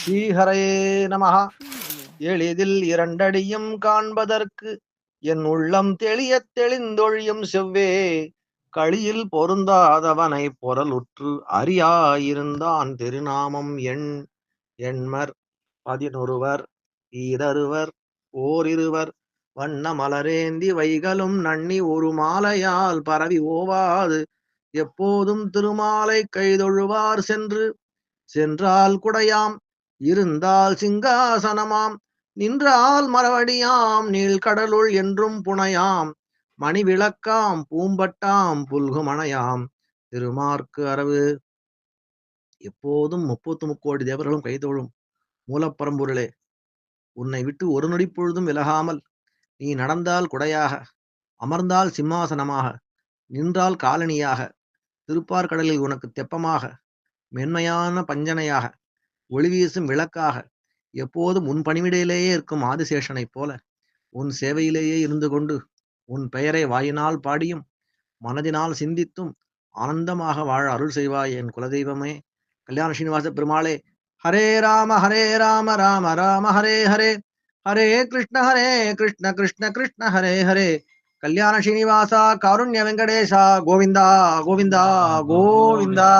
ஸ்ரீஹரயே நமஹ. எளிதில் இரண்டடியும் காண்பதற்கு என் உள்ளம் தெளியத் தெளிந்தொழியும் செவ்வே. களியில் பொருந்தாதவனை பொருளுற்று அறியாயிருந்தான் திருநாமம் எண்மர் 11 ஈரருவர் ஓரிருவர் வண்ண மலரேந்தி வைகளும் நன்னி ஒரு மாலையால் பரவி ஓவாது எப்போதும் திருமாலை கைதொழுவார் சென்றால் குடையாம், இருந்தால் சிங்காசனமாம், நின்றால் மரவடியாம், நீள்கடலுள் என்றும் புனையாம், மணி விளக்காம், பூம்பட்டாம், புல்குமணையாம், திருமார்க்கு அரவு. எப்போதும் 33 கோடி தேவர்களும் கைதொழும் மூலப்பரம்பொருளே, உன்னை விட்டு ஒரு நொடி பொழுதும் விலகாமல் நீ நடந்தால் குடையாக, அமர்ந்தால் சிம்மாசனமாக, நின்றால் காலணியாக, திருப்பார்கடலில் உனக்கு தெப்பமாக, மென்மையான பஞ்சனையாக, ஒளி வீசும் விளக்காக, எப்போதும் உன் பணிவிடையிலேயே இருக்கும் ஆதிசேஷனைப் போல உன் சேவையிலேயே இருந்து கொண்டு உன் பெயரை வாயினால் பாடியும் மனதினால் சிந்தித்தும் ஆனந்தமாக வாழ அருள் செய்வாய் என் குலதெய்வமே. கல்யாண ஸ்ரீனிவாச பெருமாளே. ஹரே ராம ராம ராம ஹரே ஹரே, ஹரே கிருஷ்ண கிருஷ்ண கிருஷ்ண ஹரே ஹரே. கல்யாண ஸ்ரீனிவாசா காருண்ய வெங்கடேஷா கோவிந்தா கோவிந்தா கோவிந்தா.